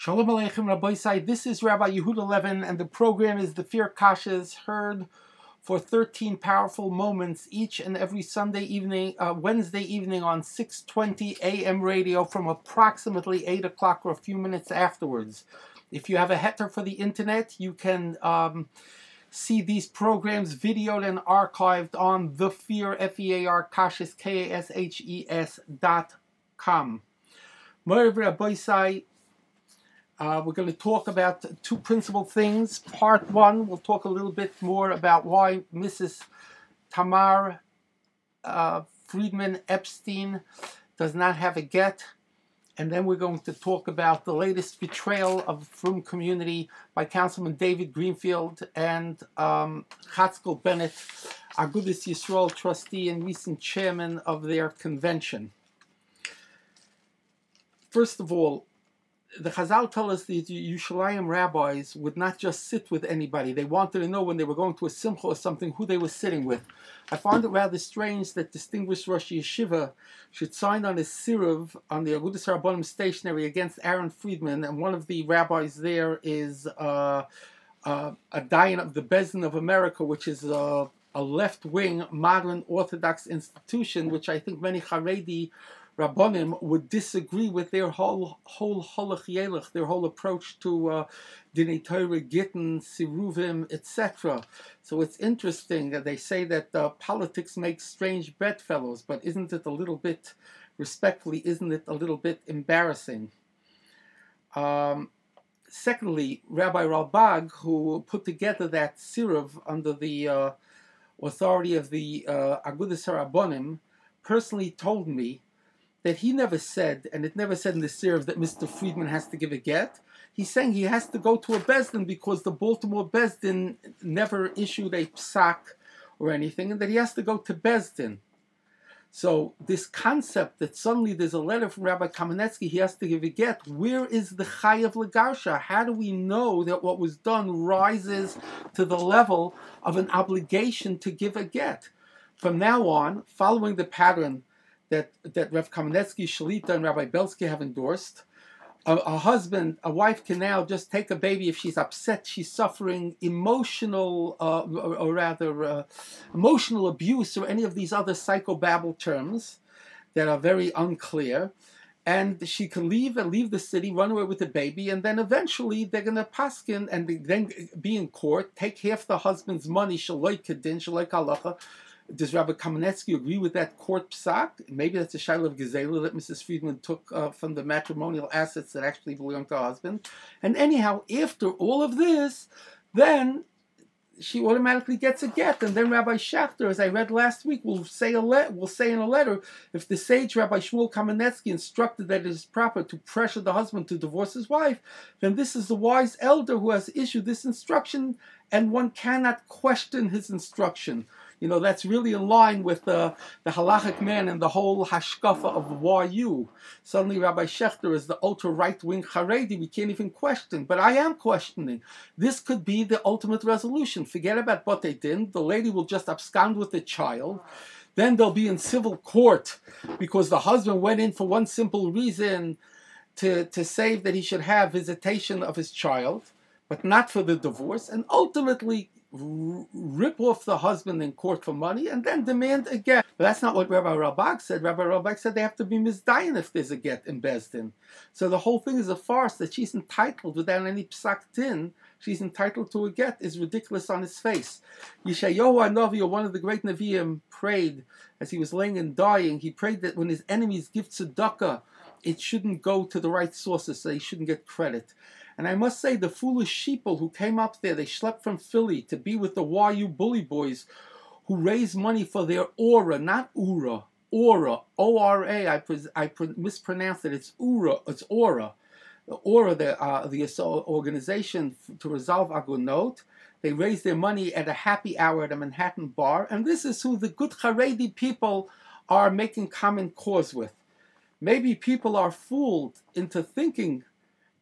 Shalom Aleichem Rabbi Sai. This is Rabbi Yehuda Levin, and the program is the Fear Kashas, heard for 13 powerful moments each and every Sunday evening, Wednesday evening on 6:20 a.m. radio from approximately 8 o'clock or a few minutes afterwards. If you have a heter for the internet, you can see these programs videoed and archived on the Fear, F-E-A-R, Kashas, Kashes.com. Rabbi Sai. We're going to talk about two principal things. Part one, we'll talk a little bit more about why Mrs. Tamar Friedman Epstein does not have a get. And then we're going to talk about the latest betrayal of the Frum community by Councilman David Greenfield and Chatzkel Bennett, Agudah Yisrael trustee and recent chairman of their convention. First of all, the Chazal tell us the Yerushalayim rabbis would not just sit with anybody. They wanted to know when they were going to a simcha or something who they were sitting with. I find it rather strange that distinguished Rosh Yeshiva should sign on his siruv on the Agudah Sarabonim stationery against Aaron Friedman, and one of the rabbis there is a Dayan of the Bezdin of America, which is a left-wing modern Orthodox institution, which I think many Haredi Rabbonim would disagree with their whole halach yelech, their whole approach to Dinei Torah, Gittin, Siruvim, etc. So it's interesting that they say that politics makes strange bedfellows, but isn't it a little bit, respectfully, isn't it a little bit embarrassing? Secondly, Rabbi Ralbag, who put together that siruv under the authority of the Agudah Sarabonim, personally told me that he never said, and it never said in the siruv, that Mr. Friedman has to give a get. He's saying he has to go to a Bezdin because the Baltimore Bezdin never issued a psak or anything, and that he has to go to Bezdin. So this concept that suddenly there's a letter from Rabbi Kamenetsky, he has to give a get, where is the chayav legarsha? How do we know that what was done rises to the level of an obligation to give a get? From now on, following the pattern that Rav Kamenetsky, Shalita, and Rabbi Belsky have endorsed, a wife can now just take a baby if she's upset, she's suffering emotional, emotional abuse, or any of these other psychobabble terms that are very unclear, and she can leave the city, run away with the baby, and then eventually they're going to paskin and then be in court, take half the husband's money, shaloi kedin, shaloi halacha. Does Rabbi Kamenetsky agree with that court psak? Maybe that's a shayla of gezela that Mrs. Friedman took from the matrimonial assets that actually belong to her husband. And anyhow, after all of this, then she automatically gets a get. And then Rabbi Schachter, as I read last week, will say in a letter, if the sage Rabbi Shmuel Kamenetsky instructed that it is proper to pressure the husband to divorce his wife, then this is the wise elder who has issued this instruction, and one cannot question his instruction. You know, that's really in line with the halachic man and the whole hashkafa of YU. Suddenly Rabbi Schechter is the ultra-right-wing Haredi. We can't even question. But I am questioning. This could be the ultimate resolution. Forget about Batei Din. The lady will just abscond with the child. Then they'll be in civil court because the husband went in for one simple reason, to say that he should have visitation of his child, but not for the divorce, and ultimately rip off the husband in court for money and then demand a get. But that's not what Rabbi Ralbag said. Rabbi Ralbag said they have to be mizdayin if there's a get in Bezdin. So the whole thing is a farce that she's entitled without any psak din. She's entitled to a get is ridiculous on his face. Yeshayahu HaNavi, or one of the great Nevi'im, prayed as he was laying and dying. He prayed that when his enemies give tzedakah, it shouldn't go to the right sources, so he shouldn't get credit. And I must say, the foolish sheeple who came up there, they schlepped from Philly to be with the YU bully boys who raised money for their aura, not Ura, aura, O-R-A, I mispronounced it, it's Ura, it's aura. The aura, the organization to resolve agunot, they raised their money at a happy hour at a Manhattan bar, and this is who the good Haredi people are making common cause with. Maybe people are fooled into thinking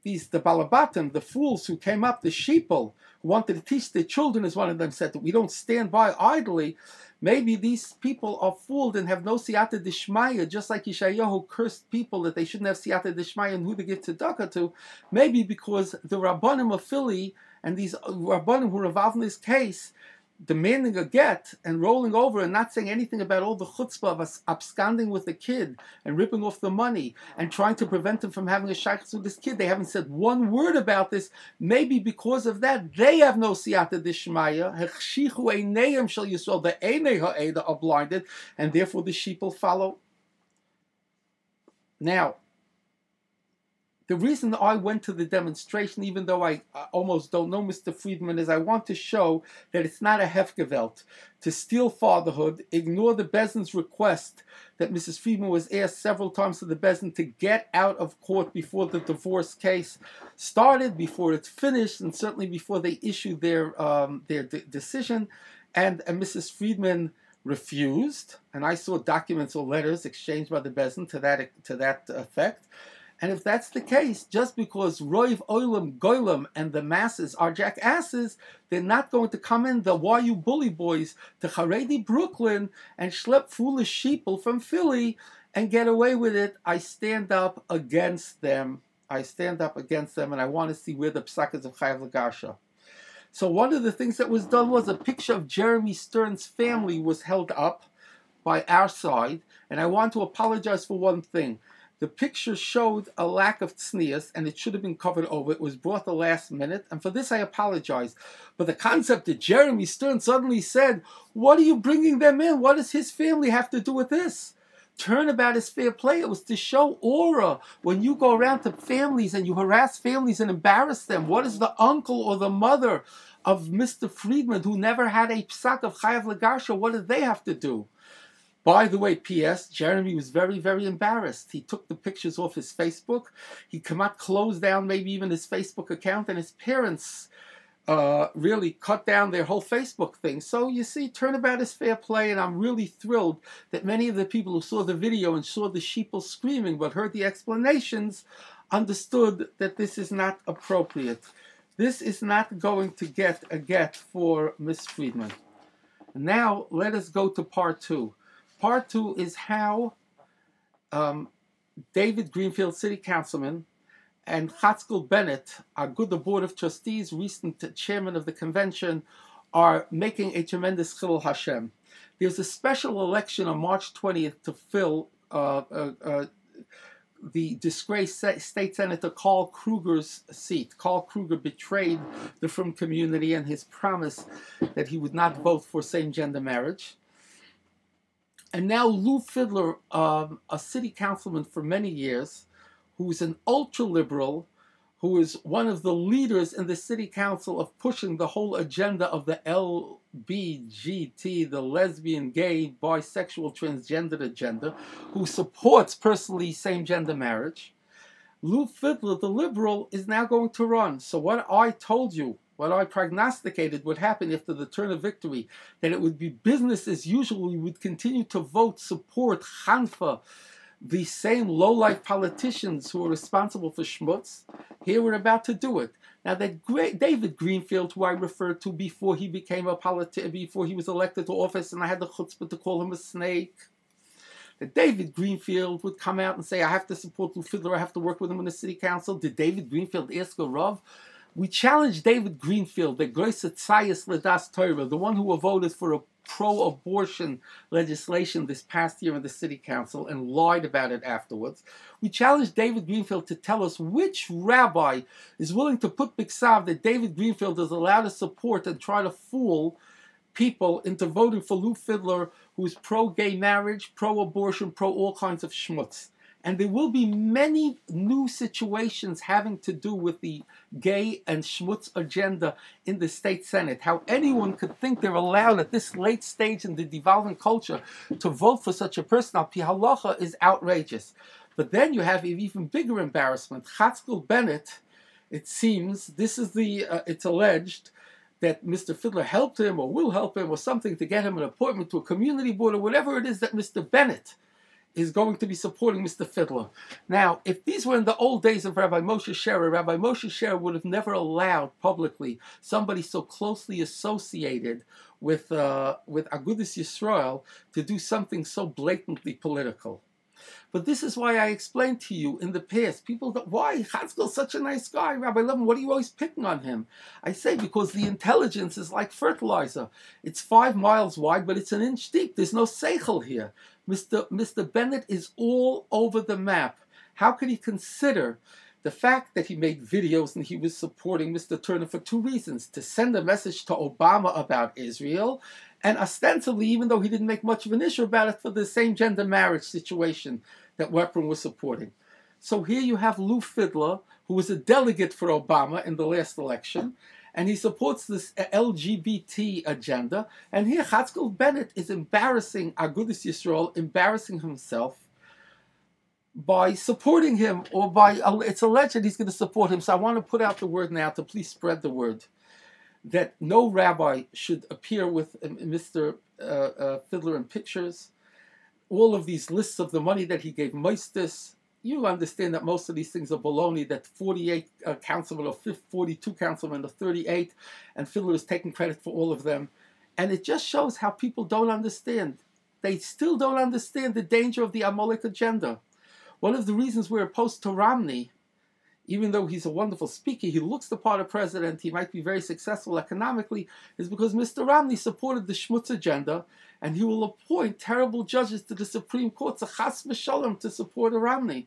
the Balabatim, the fools who came up, the sheeple, who wanted to teach their children, as one of them said, that we don't stand by idly, maybe these people are fooled and have no siyata dishmaya, just like Yeshayahu cursed people that they shouldn't have siyata dishmaya and who to give tzedakah to, maybe because the Rabbanim of Philly and these Rabbanim who are involved in this case, demanding a get and rolling over and not saying anything about all the chutzpah of us absconding with the kid and ripping off the money and trying to prevent him from having a shaykhs with this kid. They haven't said one word about this. Maybe because of that, they have no siyata dishmaya. Hechshichu einayim shel Yisrael, the einay ha'eda are blinded, and therefore the sheep will follow. Now, the reason I went to the demonstration, even though I almost don't know Mr. Friedman, is I want to show that it's not a hefgewelt to steal fatherhood, ignore the Bezdin's request that Mrs. Friedman was asked several times to the Bezdin to get out of court before the divorce case started, before it's finished, and certainly before they issue their decision. And Mrs. Friedman refused, and I saw documents or letters exchanged by the Bezdin to that effect. And if that's the case, just because Roiv Oilam Goilam and the masses are jackasses, they're not going to come in, the why you bully boys, to Haredi Brooklyn and schlep foolish sheeple from Philly and get away with it. I stand up against them. I stand up against them, and I want to see where the psak is of Chayav Lagasha. So one of the things that was done was a picture of Jeremy Stern's family was held up by our side, and I want to apologize for one thing. The picture showed a lack of tznius, and it should have been covered over. It was brought the last minute, and for this I apologize. But the concept that Jeremy Stern suddenly said, what are you bringing them in? What does his family have to do with this? Turnabout is fair play. It was to show aura. When you go around to families and you harass families and embarrass them, what is the uncle or the mother of Mr. Friedman who never had a psak of Chayav Lagasha, what did they have to do? By the way, P.S., Jeremy was very, very embarrassed. He took the pictures off his Facebook. He closed down maybe even his Facebook account, and his parents really cut down their whole Facebook thing. So you see, turnabout is fair play, and I'm really thrilled that many of the people who saw the video and saw the sheeple screaming but heard the explanations understood that this is not appropriate. This is not going to get a get for Miss Friedman. Now, let us go to part two. Part two is how David Greenfield, City Councilman, and Chatzkel Bennett, Agudah Board of Trustees, recent chairman of the convention, are making a tremendous CHILL HASHEM. There's a special election on March 20th to fill the disgraced State Senator Kruger's seat. Kruger betrayed the Frum community and his promise that he would not vote for same-gender marriage. And now Lew Fiddler, a city councilman for many years, who is an ultra-liberal, who is one of the leaders in the city council of pushing the whole agenda of the LBGT, the lesbian, gay, bisexual, transgender agenda, who supports personally same-gender marriage. Lew Fiddler, the liberal, is now going to run. So what I told you, what I prognosticated would happen after the turn of victory, that it would be business as usual. We would continue to vote, support, Hanfa, the same low-life politicians who are responsible for schmutz. Here we're about to do it. Now that great David Greenfield, who I referred to before he became before he was elected to office, and I had the chutzpah to call him a snake, that David Greenfield would come out and say, I have to support Lew Fiddler, I have to work with him in the city council. Did David Greenfield ask a Rav? We challenged David Greenfield, the Groise Tzayis Ledas Torah, the one who voted for a pro-abortion legislation this past year in the city council and lied about it afterwards. We challenged David Greenfield to tell us which rabbi is willing to put biksav that David Greenfield is allowed to support and try to fool people into voting for Lew Fiddler, who's pro-gay marriage, pro-abortion, pro-all kinds of schmutz. And there will be many new situations having to do with the gay and schmutz agenda in the state senate. How anyone could think they're allowed at this late stage in the devolving culture to vote for such a person, al pi halacha, is outrageous. But then you have an even bigger embarrassment. Chatzkel Bennett, it seems, this is it's alleged that Mr. Fiddler helped him or will help him or something to get him an appointment to a community board or whatever it is that Mr. Bennett is going to be supporting Mr. Fiddler. Now, if these were in the old days of Rabbi Moshe Scherer would have never allowed publicly somebody so closely associated with Agudas Yisrael to do something so blatantly political. But this is why I explained to you in the past, people don't, why? Chatzkel's such a nice guy, Rabbi Levin, what are you always picking on him? I say, because the intelligence is like fertilizer. It's 5 miles wide, but it's an inch deep. There's no seichel here. Mr. Bennett is all over the map. How could he consider the fact that he made videos and he was supporting Mr. Turner for 2 reasons: to send a message to Obama about Israel, and ostensibly, even though he didn't make much of an issue about it, for the same gender marriage situation that Weprin was supporting. So here you have Lew Fiddler, who was a delegate for Obama in the last election, and he supports this LGBT agenda. And here Chatzkel Bennett is embarrassing Agudas Yisrael, embarrassing himself by supporting him, or by, it's alleged he's going to support him. So I want to put out the word now to please spread the word that no rabbi should appear with Mr. Fiddler in pictures. All of these lists of the money that he gave Moistus, you understand that most of these things are baloney, that 48 councilmen, or 42 councilmen, or 38, and Fiddler is taking credit for all of them. And it just shows how people don't understand. They still don't understand the danger of the Amalek agenda. One of the reasons we're opposed to Romney, even though he's a wonderful speaker, he looks the part of president, he might be very successful economically, is because Mr. Romney supported the Schmutz agenda, and he will appoint terrible judges to the Supreme Court, chas v'sholem, to support Romney.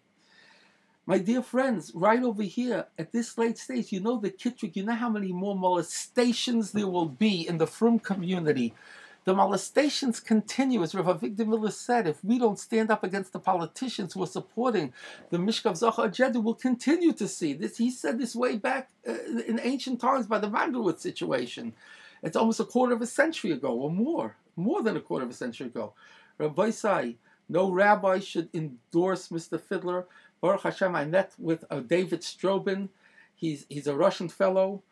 My dear friends, right over here, at this late stage, you know the Kittrik, you know how many more molestations there will be in the Frum community. The molestations continue, as Rav Avigdor Miller said. If we don't stand up against the politicians who are supporting the Mishkav Zohar agenda, we'll continue to see this. He said this way back in ancient times by the Mandelwitz situation. It's almost a quarter of a century ago, or more than a quarter of a century ago. Rabbi Sai, no rabbi should endorse Mr. Fiddler. Baruch Hashem, I met with David Strobin. He's a Russian fellow.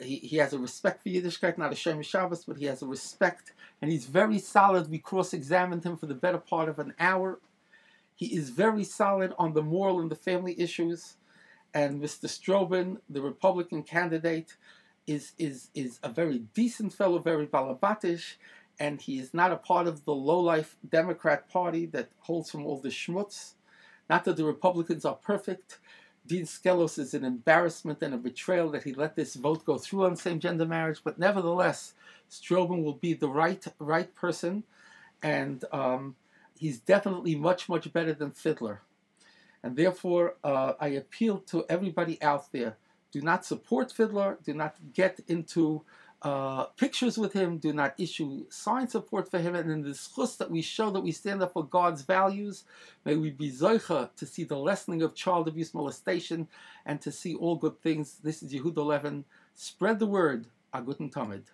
He has a respect for Yiddishkeit, not a Shem Shabbos, but he has a respect, and he's very solid. We cross-examined him for the better part of an hour. He is very solid on the moral and the family issues, and Mr. Strobin, the Republican candidate, is a very decent fellow, very balabatish, and he is not a part of the low-life Democrat Party that holds from all the schmutz. Not that the Republicans are perfect. Dean Skelos is an embarrassment and a betrayal that he let this vote go through on same-gender marriage, but nevertheless, Strobin will be the right person, and he's definitely much, much better than Fiddler. And therefore, I appeal to everybody out there, do not support Fiddler, do not get into pictures with him, do not issue sign support for him, and in this chus that we show that we stand up for God's values, may we be zoicha to see the lessening of child abuse, molestation, and to see all good things. This is Yehuda Levin. Spread the word. A guten Tamid.